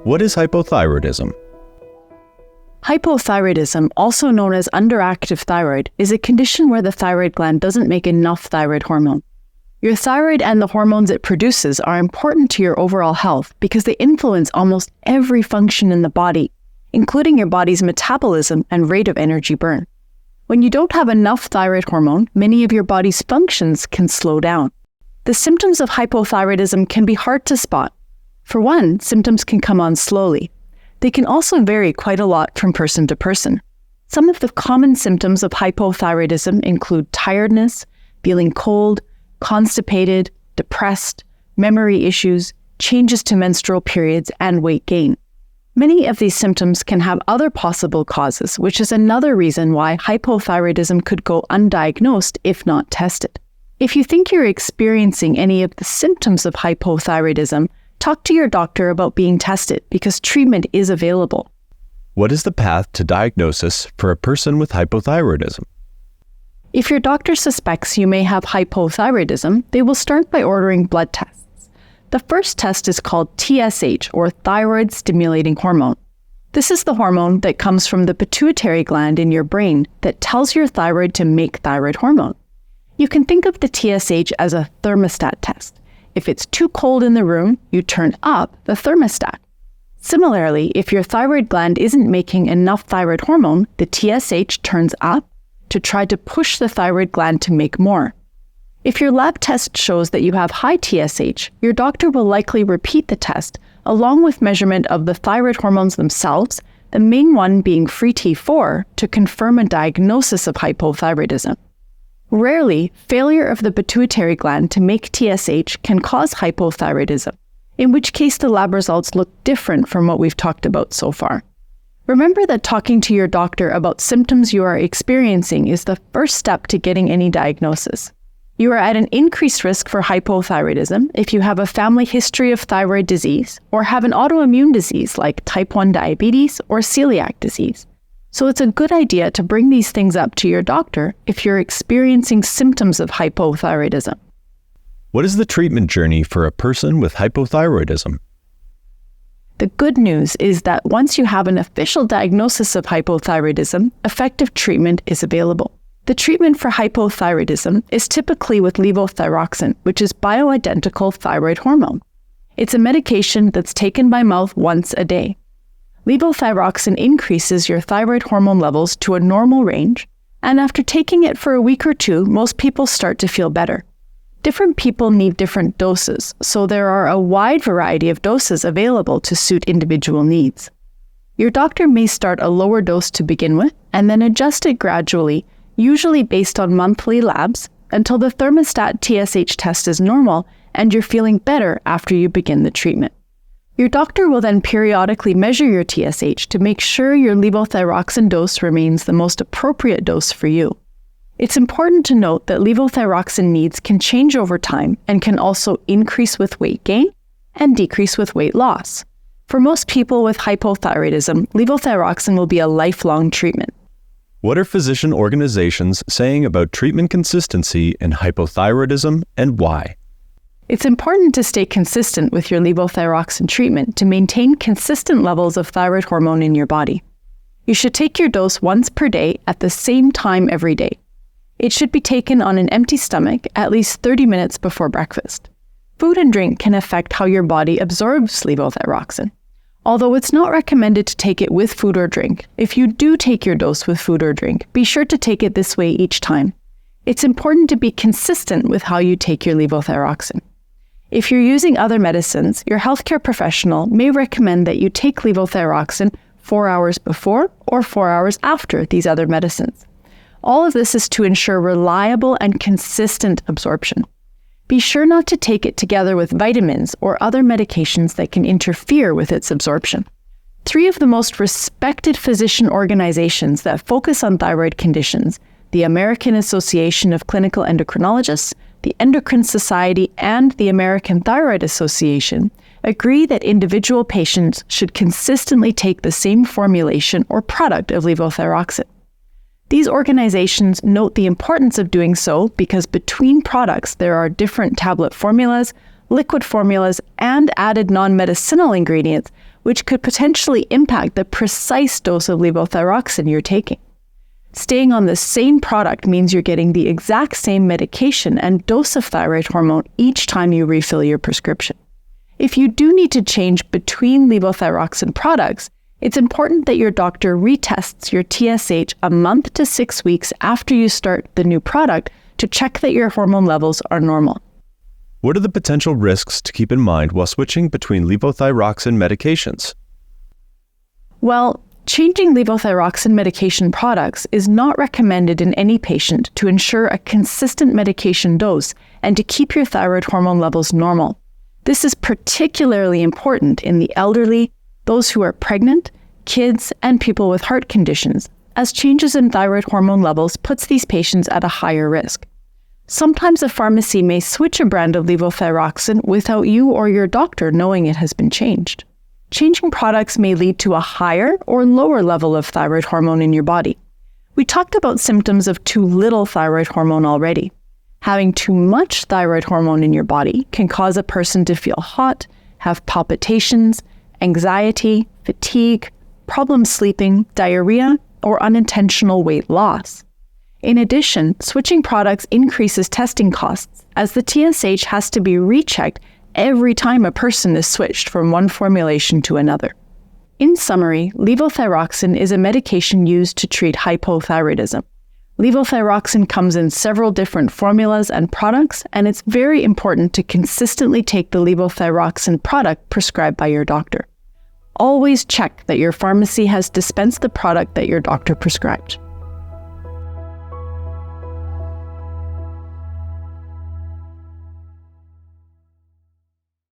What is hypothyroidism? Hypothyroidism, also known as underactive thyroid, is a condition where the thyroid gland doesn't make enough thyroid hormone. Your thyroid and the hormones it produces are important to your overall health because they influence almost every function in the body, including your body's metabolism and rate of energy burn. When you don't have enough thyroid hormone, many of your body's functions can slow down. The symptoms of hypothyroidism can be hard to spot. For one, symptoms can come on slowly. They can also vary quite a lot from person to person. Some of the common symptoms of hypothyroidism include tiredness, feeling cold, constipated, depressed, memory issues, changes to menstrual periods, and weight gain. Many of these symptoms can have other possible causes, which is another reason why hypothyroidism could go undiagnosed if not tested. If you think you're experiencing any of the symptoms of hypothyroidism, talk to your doctor about being tested because treatment is available. What is the path to diagnosis for a person with hypothyroidism? If your doctor suspects you may have hypothyroidism, they will start by ordering blood tests. The first test is called TSH, or thyroid stimulating hormone. This is the hormone that comes from the pituitary gland in your brain that tells your thyroid to make thyroid hormone. You can think of the TSH as a thermostat test. If it's too cold in the room, you turn up the thermostat. Similarly, if your thyroid gland isn't making enough thyroid hormone, the TSH turns up to try to push the thyroid gland to make more. If your lab test shows that you have high TSH, your doctor will likely repeat the test along with measurement of the thyroid hormones themselves, the main one being free T4, to confirm a diagnosis of hypothyroidism. Rarely, failure of the pituitary gland to make TSH can cause hypothyroidism, in which case the lab results look different from what we've talked about so far. Remember that talking to your doctor about symptoms you are experiencing is the first step to getting any diagnosis. You are at an increased risk for hypothyroidism if you have a family history of thyroid disease or have an autoimmune disease like type 1 diabetes or celiac disease. So it's a good idea to bring these things up to your doctor if you're experiencing symptoms of hypothyroidism. What is the treatment journey for a person with hypothyroidism? The good news is that once you have an official diagnosis of hypothyroidism, effective treatment is available. The treatment for hypothyroidism is typically with levothyroxine, which is bioidentical thyroid hormone. It's a medication that's taken by mouth once a day. Levothyroxine increases your thyroid hormone levels to a normal range, and after taking it for a week or two, most people start to feel better. Different people need different doses, so there are a wide variety of doses available to suit individual needs. Your doctor may start a lower dose to begin with, and then adjust it gradually, usually based on monthly labs, until the thermostat TSH test is normal and you're feeling better after you begin the treatment. Your doctor will then periodically measure your TSH to make sure your levothyroxine dose remains the most appropriate dose for you. It's important to note that levothyroxine needs can change over time and can also increase with weight gain and decrease with weight loss. For most people with hypothyroidism, levothyroxine will be a lifelong treatment. What are physician organizations saying about treatment consistency in hypothyroidism and why? It's important to stay consistent with your levothyroxine treatment to maintain consistent levels of thyroid hormone in your body. You should take your dose once per day at the same time every day. It should be taken on an empty stomach at least 30 minutes before breakfast. Food and drink can affect how your body absorbs levothyroxine. Although it's not recommended to take it with food or drink, if you do take your dose with food or drink, be sure to take it this way each time. It's important to be consistent with how you take your levothyroxine. If you're using other medicines, your healthcare professional may recommend that you take levothyroxine 4 hours before or 4 hours after these other medicines. All of this is to ensure reliable and consistent absorption. Be sure not to take it together with vitamins or other medications that can interfere with its absorption. 3 of the most respected physician organizations that focus on thyroid conditions, the American Association of Clinical Endocrinologists, the Endocrine Society, and the American Thyroid Association, agree that individual patients should consistently take the same formulation or product of levothyroxine. These organizations note the importance of doing so because between products there are different tablet formulas, liquid formulas, and added non-medicinal ingredients which could potentially impact the precise dose of levothyroxine you're taking. Staying on the same product means you're getting the exact same medication and dose of thyroid hormone each time you refill your prescription. If you do need to change between levothyroxine products, it's important that your doctor retests your TSH a month to 6 weeks after you start the new product to check that your hormone levels are normal. What are the potential risks to keep in mind while switching between levothyroxine medications? Well, changing levothyroxine medication products is not recommended in any patient to ensure a consistent medication dose and to keep your thyroid hormone levels normal. This is particularly important in the elderly, those who are pregnant, kids, and people with heart conditions, as changes in thyroid hormone levels puts these patients at a higher risk. Sometimes a pharmacy may switch a brand of levothyroxine without you or your doctor knowing it has been changed. Changing products may lead to a higher or lower level of thyroid hormone in your body. We talked about symptoms of too little thyroid hormone already. Having too much thyroid hormone in your body can cause a person to feel hot, have palpitations, anxiety, fatigue, problems sleeping, diarrhea, or unintentional weight loss. In addition, switching products increases testing costs, as the TSH has to be rechecked every time a person is switched from one formulation to another. In summary, levothyroxine is a medication used to treat hypothyroidism. Levothyroxine comes in several different formulas and products, and it's very important to consistently take the levothyroxine product prescribed by your doctor. Always check that your pharmacy has dispensed the product that your doctor prescribed.